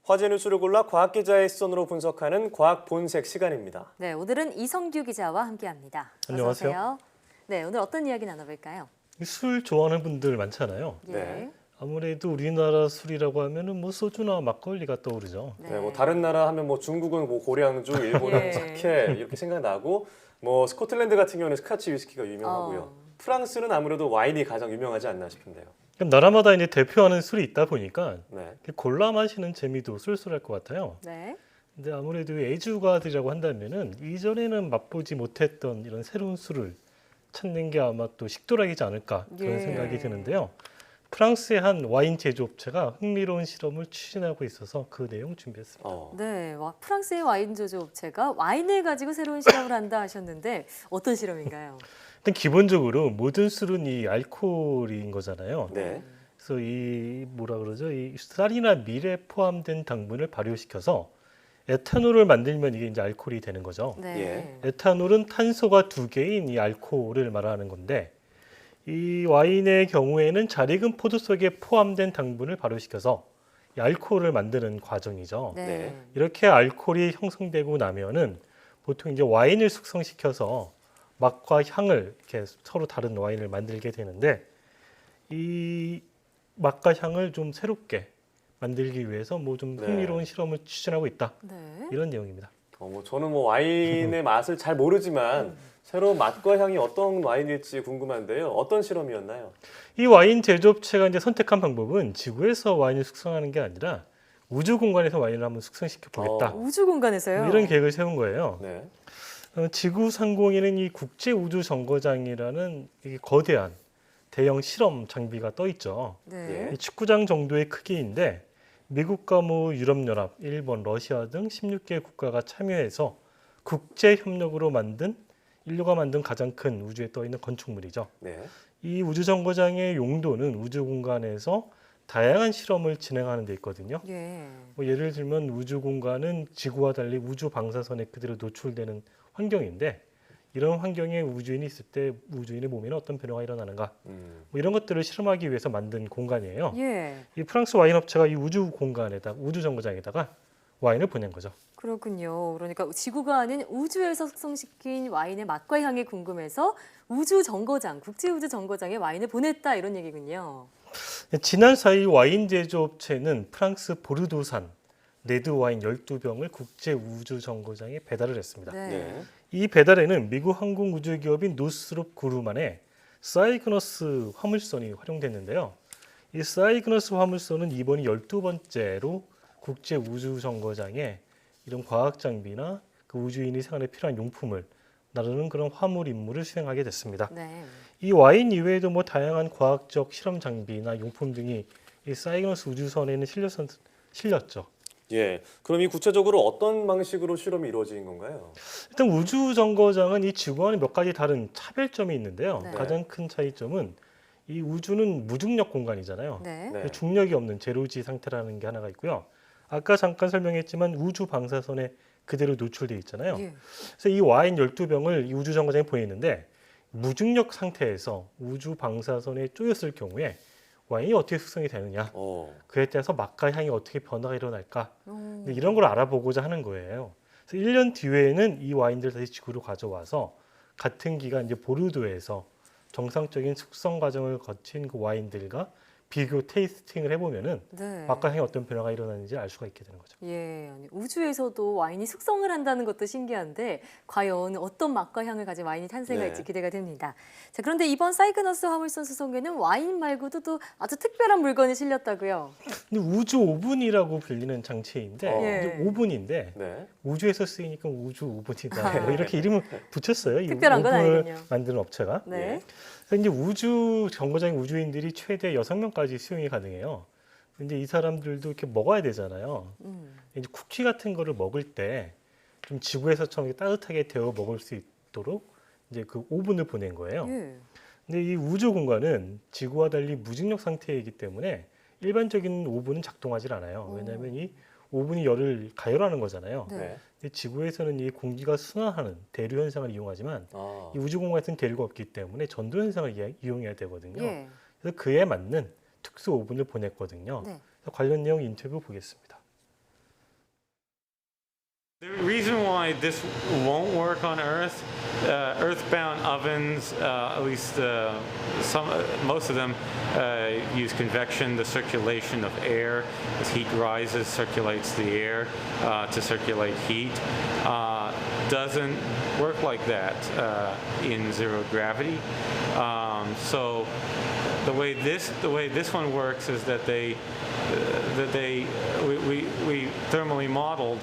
화제 뉴스를 골라 과학 기자의 시선으로 분석하는 과학 본색 시간입니다. 네, 오늘은 이성규 기자와 함께합니다. 안녕하세요. 어서 오세요. 네, 오늘 어떤 이야기 나눠볼까요? 술 좋아하는 분들 많잖아요. 예. 네. 아무래도 우리나라 술이라고 하면은 뭐 소주나 막걸리가 떠오르죠. 네, 뭐 다른 나라 하면 뭐 중국은 뭐 고량주, 일본은 예. 사케 이렇게 생각나고 뭐 스코틀랜드 같은 경우는 스카치 위스키가 유명하고요. 프랑스는 아무래도 와인이 가장 유명하지 않나 싶은데요. 그럼 나라마다 이제 대표하는 술이 있다 보니까 네. 골라 마시는 재미도 쏠쏠할 것 같아요. 네. 근데 아무래도 애주가들이라고 한다면은 이전에는 맛보지 못했던 이런 새로운 술을 찾는 게 아마 또 식도락이지 않을까 그런 예. 생각이 드는데요. 프랑스의 한 와인 제조업체가 흥미로운 실험을 추진하고 있어서 그 내용 준비했습니다. 네, 프랑스의 와인 제조업체가 와인을 가지고 새로운 실험을 한다 하셨는데 어떤 실험인가요? 일단 기본적으로 모든 술은 이 알코올인 거잖아요. 네. 그래서 이 뭐라 그러죠? 이 쌀이나 밀에 포함된 당분을 발효시켜서 에탄올을 만들면 이게 이제 알코올이 되는 거죠. 네. 에탄올은 탄소가 2개인 이 알코올을 말하는 건데 이 와인의 경우에는 잘 익은 포도 속에 포함된 당분을 발효시켜서 이 알코올을 만드는 과정이죠. 네. 이렇게 알코올이 형성되고 나면은 보통 이제 와인을 숙성시켜서 맛과 향을 이렇게 서로 다른 와인을 만들게 되는데 이 맛과 향을 좀 새롭게 만들기 위해서 뭐 좀 흥미로운 실험을 추진하고 있다. 네. 이런 내용입니다. 뭐 저는 뭐 와인의 맛을 잘 모르지만 새로운 맛과 향이 어떤 와인일지 궁금한데요. 어떤 실험이었나요? 이 와인 제조업체가 이제 선택한 방법은 지구에서 와인을 숙성하는 게 아니라 우주 공간에서 와인을 한번 숙성시켜 보겠다. 우주 공간에서요? 뭐 이런 계획을 세운 거예요. 네. 지구 상공에는 이 국제 우주 정거장이라는 이게 거대한 대형 실험 장비가 떠 있죠. 네. 이 축구장 정도의 크기인데 미국과 뭐 유럽연합, 일본, 러시아 등 16개 국가가 참여해서 국제 협력으로 만든 인류가 만든 가장 큰 우주에 떠 있는 건축물이죠. 네. 이 우주 정거장의 용도는 우주 공간에서 다양한 실험을 진행하는 데 있거든요. 예. 뭐 예를 들면 우주 공간은 지구와 달리 우주 방사선에 그대로 노출되는 환경인데 이런 환경에 우주인이 있을 때 우주인의 몸에는 어떤 변화가 일어나는가 뭐 이런 것들을 실험하기 위해서 만든 공간이에요. 예. 이 프랑스 와인 업체가 이 우주 공간에다 우주 정거장에다가 와인을 보낸 거죠. 그렇군요. 그러니까 지구가 아닌 우주에서 숙성시킨 와인의 맛과 향이 궁금해서 우주 정거장, 국제 우주 정거장에 와인을 보냈다 이런 얘기군요. 지난 4일 와인 제조업체는 프랑스 보르도산 레드 와인 12병을 국제 우주 정거장에 배달을 했습니다. 네. 이 배달에는 미국 항공 우주 기업인 노스롭 그루만의 사이그너스 화물선이 활용됐는데요. 이 사이그너스 화물선은 이번이 12번째로 국제 우주 정거장에 이런 과학 장비나 그 우주인이 생활에 필요한 용품을 나르는 그런 화물 임무를 수행하게 됐습니다. 네. 이 와인 이외에도 뭐 다양한 과학적 실험 장비나 용품 등이 이 사이그너스 우주선에는 실렸죠. 예. 그럼 이 구체적으로 어떤 방식으로 실험이 이루어진 건가요? 일단 우주 정거장은 이 지구와는 몇 가지 다른 차별점이 있는데요. 네. 가장 큰 차이점은 이 우주는 무중력 공간이잖아요. 네. 네. 중력이 없는 제로지 상태라는 게 하나가 있고요. 아까 잠깐 설명했지만 우주 방사선에 그대로 노출돼 있잖아요. 예. 그래서 이 와인 12병을 이 우주 정거장에 보냈는데 무중력 상태에서 우주 방사선에 쪼였을 경우에 와인이 어떻게 숙성이 되느냐, 그에 따라서 맛과 향이 어떻게 변화가 일어날까 이런 걸 알아보고자 하는 거예요. 그래서 1년 뒤에는 이 와인들 다시 지구로 가져와서 같은 기간 이제 보르도에서 정상적인 숙성 과정을 거친 그 와인들과 비교 테이스팅을 해보면은 네. 맛과 향이 어떤 변화가 일어나는지 알 수가 있게 되는 거죠. 예, 아니, 우주에서도 와인이 숙성을 한다는 것도 신기한데 과연 어떤 맛과 향을 가진 와인이 탄생할지 네. 기대가 됩니다. 자, 그런데 이번 사이그너스 화물선 수송에는 와인 말고도 또 아주 특별한 물건이 실렸다고요? 근데 우주 오븐이라고 불리는 장치인데 예. 이제 오븐인데 네. 우주에서 쓰이니까 우주 오븐이다 뭐 이렇게 이름을 붙였어요. 이 특별한 건 오븐을 아니군요. 만드는 업체가. 네. 그래서 이제 우주 정거장 우주인들이 최대 6명까지 수용이 가능해요. 근데 이 사람들도 이렇게 먹어야 되잖아요. 이제 쿠키 같은 거를 먹을 때 좀 지구에서처럼 따뜻하게 데워 먹을 수 있도록 이제 그 오븐을 보낸 거예요. 예. 근데 이 우주 공간은 지구와 달리 무중력 상태이기 때문에 일반적인 오븐은 작동하지 않아요. 왜냐하면 이 오븐이 열을 가열하는 거잖아요. 네. 네. 근데 지구에서는 이 공기가 순환하는 대류 현상을 이용하지만 이 우주 공간에서는 대류가 없기 때문에 전도 현상을 이용해야 되거든요. 예. 그래서 그에 맞는 특수 오븐을 보냈거든요. 네. 그래서 관련 내용 인터뷰 보겠습니다. The reason why this won't work on Earth, earthbound ovens, at least most of them use convection, the circulation of air. As heat rises, circulates the air to circulate heat. Doesn't work like that in zero gravity. So the way this one works is that we thermally modeled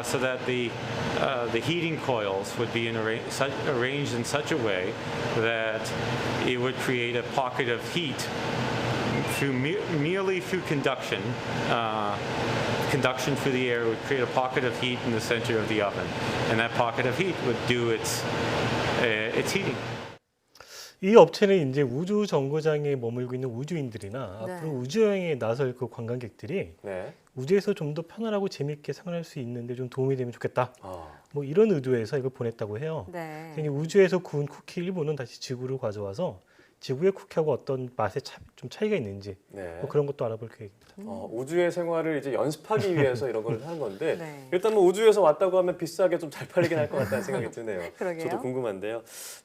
so that the heating coils would be arranged in such a way that it would create a pocket of heat merely through conduction. Conduction through the air would create a pocket of heat in the center of the oven, and that pocket of heat would do its heating. 이 업체는 이제 우주 정거장에 머물고 있는 우주인들이나 네. 앞으로 우주여행에 나설 그 관광객들이 네. 우주에서 좀 더 편안하고 재밌게 생활할 수 있는데 좀 도움이 되면 좋겠다. 아, 뭐 이런 의도에서 이걸 보냈다고 해요. 네. 그러니까 우주에서 구운 쿠키 일부는 다시 지구로 가져와서 지구의 쿠키하고 어떤 맛에 좀 차이가 있는지 네. 뭐 그런 것도 알아볼 계획입니다. 우주의 생활을 이제 연습하기 위해서 이런 걸 하는 건데 네. 일단 뭐 우주에서 왔다고 하면 비싸게 좀 잘 팔리긴 할 것 같다는 생각이 드네요. 그러게요. 저도 궁금한데요.